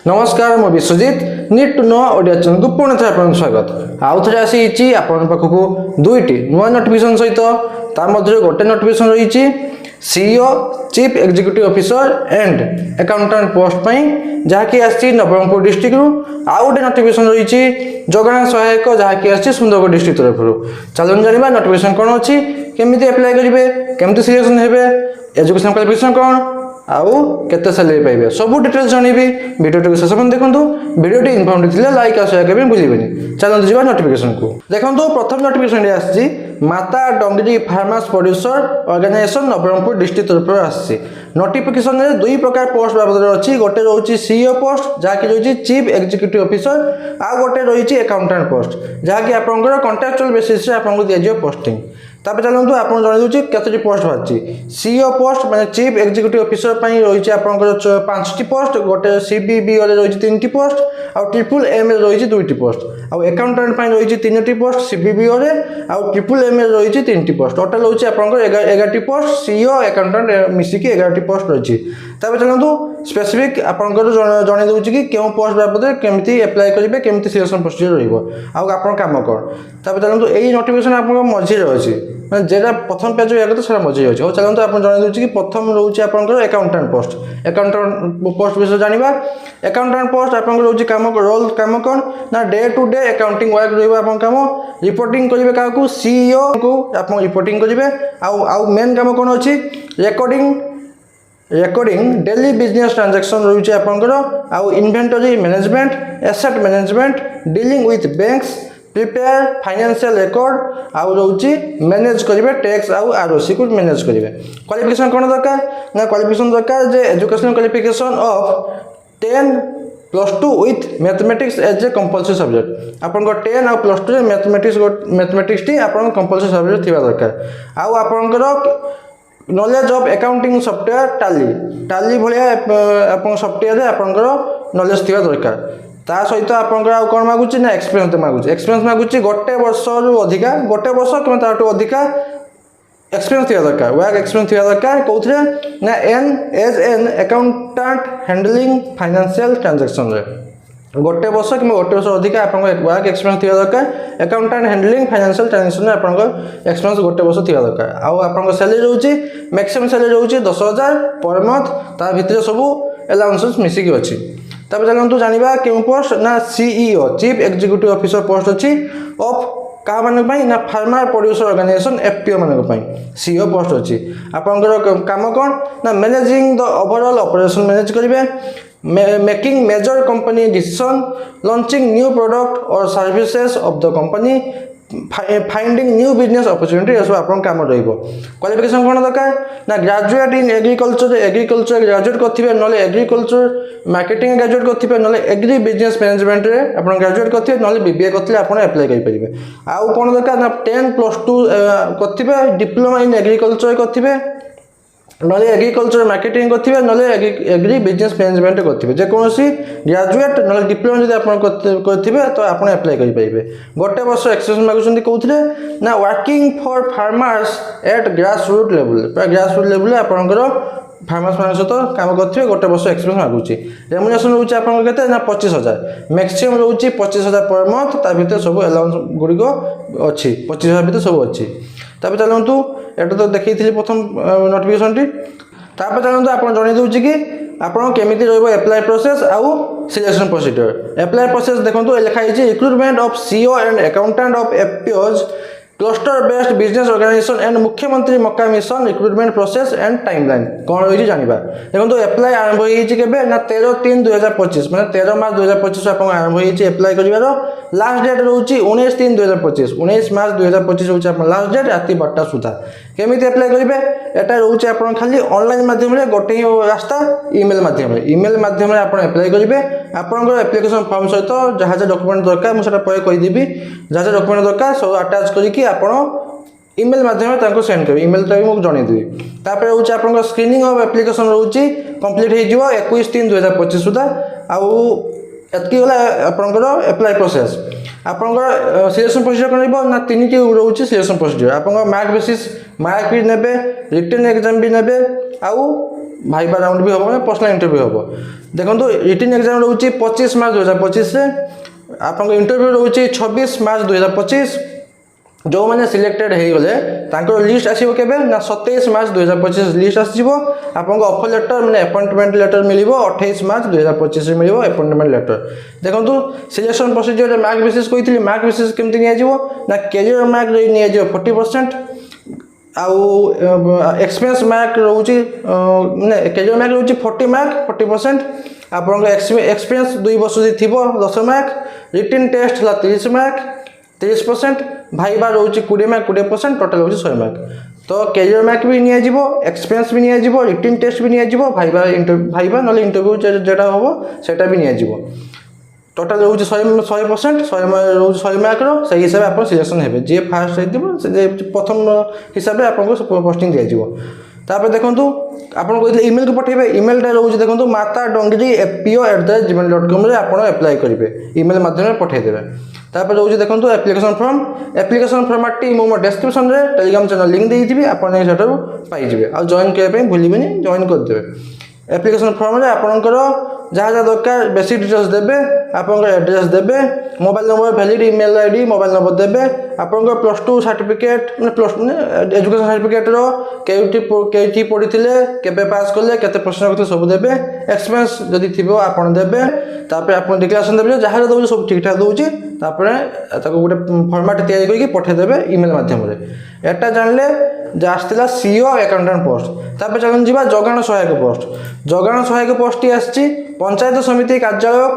नमस्कार मु Biswajit need to know Odia channel को पुणी थे आपन स्वागत आउ थे आसी आपन पाखक दुईटी नुआ नोटिफिकेशन सहित ता मध्य गोटे नोटिफिकेशन रही CEO chief executive officer and accountant post पई जहाँकि आसी नवरंगपुर डिस्ट्रिक्ट रु आउ गोटे नोटिफिकेशन रही जगन्नाथ सहायक जहाँकि आसी सुंदरगढ़ डिस्ट्रिक्ट तरफ चलन जाना नोटिफिकेशन कौन अच्छी केमी अप्लाई करेंगे केमती सिलेक्शन हेबे एजुकेशन क्वालिफिकेशन कौन आउ केते सैलरी पाइबे सब डिटेल्स जानबी वीडियो शेष पर्यंत देखो वीडियो इनफॉर्मेटिव थिले लाइक और शेयर करबे भूलिबेनी चलते जीवा नोटिफिकेशन को देखो प्रथम नोटिफिकेशन आसी Mata Dangri farmers producer organisation Nabarangpur district तरफ आसी नोटिफिकेशन रे दुई प्रकार पोस्ट बाबद अच्छी गोटे रही सीईओ पोस्ट जहाँकि रही चीफ एग्जीक्यूटिव ऑफिसर आ गोटे रही अकाउंटेंट पोस्ट जहाँकि आपंकर कॉन्ट्रैक्चुअल बेसिस आपको दिया पोस्टिंग तापर चलते आप जन दूसरी कतोटी पोस्ट बाहरी सीईओ पोस्ट माने चीफ एग्जीक्यूटिव ऑफिसर रही आपंकर 5टी पोस्ट गोटे सीबीबी रही 3टी पोस्ट आउ ट्रिपल एम रही 2टी पोस्ट आउ अकाउंटेंट रही 3टी पोस्ट सीबीबी आउ ट्रिपल एम रही 3टी पोस्ट टोटाल होची आपंकर 11टी पोस्ट सीईओ अकाउंटेंट मिसिकी 11टी पोस्ट रही तापर चलतु स्पेसिफिक आपंकर जन दूसरी कि क्यों पोस्ट बाबद केमती अप्लाई करेंगे केमती सिलेक्शन प्रोसीजर रहा काम कौन तापर चलतु यही नोटिफिकेशन आप मझे अच्छी जेटा प्रथम पेज या तो मझे अच्छे और चलते आप जन दूसरी कि प्रथम रोचे आपंकर अकाउंटेंट पोस्ट विषय जाना अकाउंटेंट पोस्ट आप रोल कम कौन ना day to day accounting work रहा कम रिपोर्टिंग करेंगे क्या सीईओ को आप रिपोर्टिंग करेंगे आउ मेन कम कौन अच्छी रेकॉर्डिंग डेली बिजनेस ट्रांजैक्शन रही है आपंकर आउ inventory management asset management dealing with banks prepare financial record आउ रोची मैनेज करेंगे टैक्स आउ आरओसी को मैनेज करेंगे क्वालिफिकेशन कौन दरकार ना क्वालिफिकेशन दरकार जे educational qualification of 10+2 with mathematics as a compulsory subject आपंकर 10 आउ +2 मैथमेटिक्स टी आप कंपलसरी सब्जेक्ट थी दरकार आउ आपंकर नॉलेज ऑफ अकाउंटिंग सॉफ्टवेयर टाली भाया आप सॉफ्टवेयर आपंकर नॉलेज थी दरकार ता सहित आपंकर आउ कौन मागुची ना एक्सपीरियंस मागुची गोटे वर्ष रु अधिका गोटे वर्ष कि ताठू अधिका एक्सपीरियंस थी दरकार वर्क एक्सपीरियंस थी दरकार कौन ना an accountant handling financial transaction रे गोटे वर्ष कि गोटे वर्ष अधिक आप वर्क एक्सपीरियंस थी दरकार अकाउंटेंट हैंडलिंग फाइनेंशियल ट्रांजैक्शन आप एक्सपीरियंस गोटे वर्ष थी दरकार आउ आप सैलरी रोचे मैक्सिमम सैलरी रोचे 10,000 पर मंथ ता भितर सब अलाउंसेस मिसिकी अच्छी तब चलते जाना क्यों पोस्ट ना CEO chief executive officer post अच्छी ऑफ क्या मानी ना फार्मर प्रोड्यूसर ऑर्गेनाइजेशन एफपीओ मानी सीईओ पोस्ट अच्छी आपंकर काम कौन ना managing the overall operation manage करेंगे making major company decision launching new product और services of the company finding new business opportunity ये सब आप काम क्वालिफिकेशन कौन दरकार ना ग्रेजुएट इन एग्रीकल्चर ग्रेजुएट करेंगे ना एग्रीकल्चर मार्केटिंग ग्रेजुएट करेंगे ना एग्री बिजनेस मैनेजमेंट रे आप ग्रेजुएट करेंगे ना बीबीए करते आप अप्लाई करेंगे आउ कौन दरकार ना 10+2 करेंगे डिप्लोमा इन एग्रीकल्चर करेंगे ना एग्रीकल्चर मार्केटिंग करेंगे ना एग्री बिजनेस मैनेजमेंट करेंगे जेकोसी ग्रेजुएट ना डिप्लोमा जब आप करेंगे तो आप अप्लाई करेंगे गोटे वर्ष एक्सपीरियंस मागुंट कौन ना working for farmers at grass root level आपंकर फार्मर्स मान सहित काम करेंगे गोटे वर्ष एक्सपीरियंस मागुची रेमुनेशन रोचे आप 25,000 मैक्सिमम रोचे 25,000 पर मंथ ता भीतर सब अलाउंस गुड़िक अच्छी 25,000 भीतर सब अच्छी तब चलतु एटा तो देखी प्रथम नोटिफिकेशन टी तापर चलते आप जन दूसरी कि आपड़ केमी रप्लाई प्रोसेस आउ सिलेक्शन प्रोसीजर अप्लाई प्रोसेस देखो लिखाई recruitment of CEO and accountant of FPOs cluster based business organisation and मुख्यमंत्री मक्का mission recruitment process and timeline कौन रही जाना देखो अप्लाई आरंभ होके ना 13/3/2025 मैंने 13 मार्च 2025 आप आरंभ हो अप्लाई कर लास्ट डेट रोचे 19/3/2025 19 मार्च 2025 रोचे लास्ट डेट राति 12टा सुधा केमी अप्लाई करेंगे यहाँ रोचे आप खाली ऑनलाइन माध्यम गोटे ही रास्ता इमेल माध्यम आप अप्लाई करेंगे आपंकर एप्लिकेशन फॉर्म सहित जहाँ जहाँ डॉक्यूमेंट दरकार मुझे पर कहीदेवी जहाँ जहाँ डॉक्यूमेंट दरकार सब अटैच करके आप इमेल माध्यम सेंड करेंगे इमेल तो मुझे जनईदेवी तापर रोचे आप स्क्रीनिंग ऑफ एप्लिकेशन रोचे कंप्लीट हो 21/3/2025 सुधा आउ एतकी गला आपंकर अप्लाई प्रोसेस आपंकर सिलेक्शन प्रोसीजर कौन ना 3टी रोचे सिलेक्शन प्रोसीजर आप मार्क बेसिस मार्क भी ने रिटन एग्जाम भी ने आउ भाइबा राउंड भी हम पर्सनाल इंटरव्यू हम देखो रिटन एग्जाम रोचे 25 मार्च 2025 आप इंटरव्यू रोचे 26 मार्च 2025 जो मैंने सिलेक्टेड हो गले लिस्ट आसो के 27 मार्च 2025 लिस्ट आसो आपको ऑफर लेटर मैंने अपॉइंटमेंट लेटर मिल 28 मार्च 2025 मिल अपॉइंटमेंट लेटर देखो सिलेक्शन प्रोसीजर मार्क बेसिस कही मार्क बेसिस केमती ना कैरियर मार्क नि 40% आउ एक्सपीरियंस मार्क रोचे कैरियर मार्क रोचे 40 मार्क 40% आपन एक्सपीरियंस 2 वर्ष थी 10 मार्क रिटन टेस्ट है 30 मार्क 30% भाइबा रोचे 20 मार्क 20% टोटाल रोचे 100 मार्क तो कैरियर मार्क भी नि एक्सपीरियंस भी नि रिटन टेस्ट भी नि भाइबा ना इंटरव्यू जोटा हम सेटा भी नि टोटाल रोचे 100% 100 मार्क से हिसाब से आप सिलेक्शन हे जी फास्ट होते प्रथम हिसाब से आपको पोस्टिंग दिज्व तापर देखो आपन कहते इमेल को पठेबे इमेलटा रोचे देखो माता डंगरी fpo@gmail.com आप एप्लाय करेंगे इमेल माध्यम पठेदेवे तापर रोचे देखो एप्लिकेशन फॉर्मेट मो डिस्क्रिप्शन में टेलीग्राम चैनल लिंक देती आप पाइबे आ जॉइन करने भूलें जॉइन करदे एप्लिकेशन फॉर्म में आपंकर जहाँ जहाँ दरकार बेसिक डिटेल्स देवे आपंकर एड्रेस देवे mobile number valid email ID mobile number देवे आपंकर +2 सर्टिफिकेट प्लस एजुकेशन सर्टिफिकेट कई पढ़ी केबे पास कले केते प्रश्न करते सब देवे एक्सपीरियंस जदि थी आप देवे तापर आप डिक्लेरेशन देवे जहाँ दौर सब ठीक ठाक दूसरी गोटे फर्माट तैयारी पठेदेवे इमेल मध्यम एटा जानले आसला सीओ अकाउंटेंट पोस्ट तापर चलन जा जगाण सहायक पोस्ट आसी पंचायत समिति कार्यालय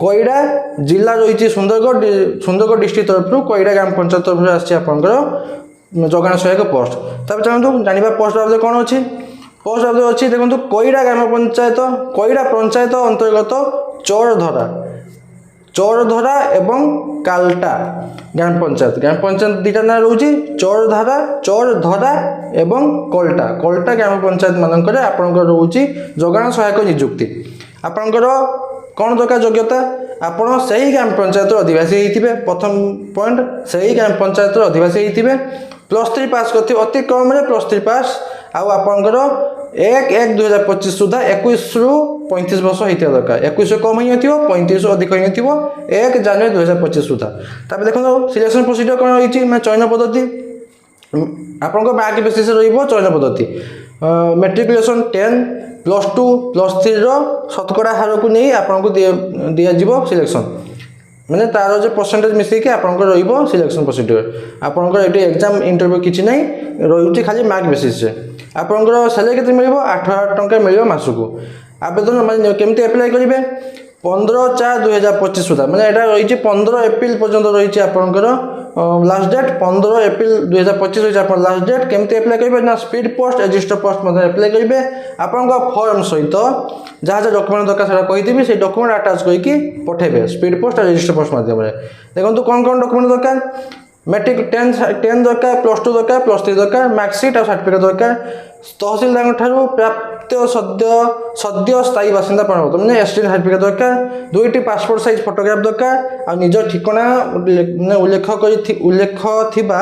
कोईडा जिला रही सुंदरगढ़ डिस्ट्रिक्ट तरफ कोईडा ग्राम पंचायत तरफ आसकर जगाण सहायक पोस्ट तापर चलते जाना पोस्ट बाबद कौन अच्छी पोस्ट बाबद अच्छी देखो कोईडा ग्राम पंचायत कोईडा पंचायत अंतर्गत चौरधरा एवं काल्टा ग्राम पंचायत दुटा ना रोचे चौरधरा एवं कोल्टा ग्राम पंचायत मानक आपंकर रोचे जगाण सहायक नियुक्ति आपंकर कौन दरकार योग्यता आपड़ से ही ग्राम पंचायत अधिवासी होते प्रथम पॉइंट से ही ग्राम पंचायत अधिवासी होते +3 पास करते अति कम +3 पास आपंकर 1/1/2025 सुधा 21 रु 35 वर्ष होता दरकार 21 कम हो 35 अधिक हो 1 जनवरी 2025 सुधा तापर देखो सिलेक्शन प्रोसीजर कौन रही मैं चयन पद्धति आपंकर मार्क बेसिस चयन पद्धति मेट्रिकुलेशन 10 +2 +3 शतकड़ा हार को नहीं आपको दिज्व सिलेक्शन मैंने तार जो परसेंटेज मिसेक आपंकर सिलेक्शन प्रोसीजर आपंकर ये एग्जाम इंटरव्यू किसी ना रही खाली मार्क बेसिस आपंकर सैलरी के मिल 8,000 टंका मिल मासक आवेदन मैंने केमती एप्लाय करेंगे 15/4/2025 सुधा मैंने यहाँ रही 15 एप्रिल पर्यंत रही आपंकर लास्ट डेट 15 एप्रिल 2025 रही आप लास्ट डेट केमती एप्लाय करेंगे ना speed post register post apply करेंगे आपण फॉर्म सहित जहाँ जहाँ डॉक्यूमेंट दरकार कही से डॉक्यूमेंट अटैच करके पठेबे स्पीड पोस्ट और रजिस्टर पोस्ट माध्यम देखो कौन कौन डॉक्यूमेंट दरकार मैट्रिक 10 दरकार +2 दरकार +3 दरकार मार्कशीट और सर्टिफिकेट दरकार तहसीलदार ठारू प्राप्त सद्य स्थायी बासिंदा प्रमाणपत्र मैंने एसटी सर्टिफिकेट दरकार 2टी पासपोर्ट साइज फोटोग्राफ दरकार और निज ठिकाना उल्लेख थिबा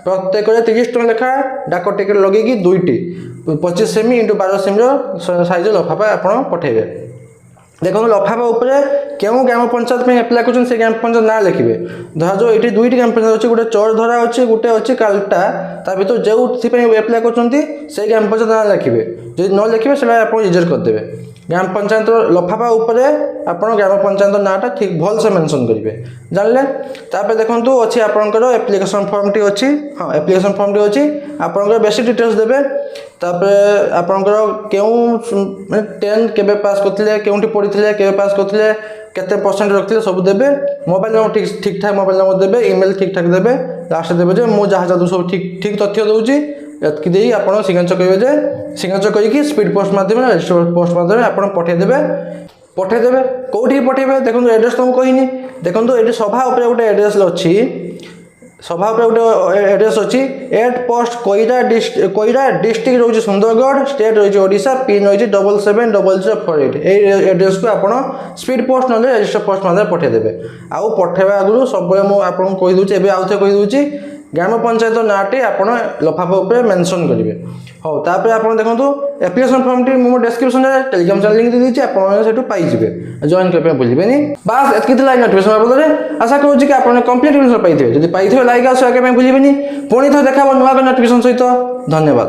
प्रत्येक 30 टଙ୍କା लेखा डाक टिकेट लगे 2टी 25 सेमी × 12 सेमी साइज लफाफा आप पठेबे देखो लफाफा उपरे क्यों ग्राम पंचायत में एप्लाय कर ग्राम पंचायत ना लिखे धर जो ये 2टी ग्राम पंचायत अच्छे गोटे चौरधरा अच्छे गोटे अच्छे काल्टा ता भर जो एप्लाय कर ग्राम पंचायत ना लिखे जो न लिखे से आप रिजेक्ट करदे ग्राम पंचायत लफाफा उपरे आप ग्राम पंचायत नाटा ठीक भल से मेंशन करेंगे जानले तापर देखो अच्छी आपंकर एप्लिकेशन फॉर्म टी अच्छी हाँ एप्लिकेशन फॉर्म टी अच्छी आपंकर बेसिक डिटेल्स देवे तापर आपंकर क्यों 10 केबे पास करते क्योंटी पढ़ी केबे पास करते केते परसेंट रखते सब देवे मोबाइल नंबर ठीक ठाक मोबाइल नंबर देवे ईमेल ठीक ठाक देवे लास्ट देवे जो मुझे जहाँ जहाँ सब ठीक तथ्य दूसरी एतकी आप सिग्नेचर करेंगे सिग्नेचर करके स्पीड पोस्ट माध्यम रजिस्टर पोस्ट माध्यम आप पठेदेवे कौटी पठेबे देखो एड्रेस तुमको कहनी देखो ये सभा उपर गोटे एड्रेस अच्छी सभा उपर गोटे एड्रेस अच्छी 8 पोस्ट कोईरा डिस्ट्रिक्ट रही सुंदरगढ़ स्टेट रही ओडिशा पिन रही 770048 ये एड्रेस को आप स्पीड पोस्ट ना रजिस्टर पोस्ट माध्यम पठेदेवे आउ पठेबा आगु सब मुझे कहीदे आउ थे कहीदे ग्राम पंचायत नाटी आप लफाफा उपर मेंशन करेंगे। हाँ तापर आप देखो एप्लिकेशन फॉर्म टी मो डिस्क्रिप्शन में टेलीग्राम चैनल लिंक दे आप पाइबे जॉइन करने भूलें। बास एतकी नोटिफिकेशन बाबद आशा करूँ कि आप कंप्लीट इन्फॉर्मेशन पाइबे। जब पाइबे लाइक आगे भूलें। पुणी थे देखा नुआ नोटिफिकेशन सहित। धन्यवाद।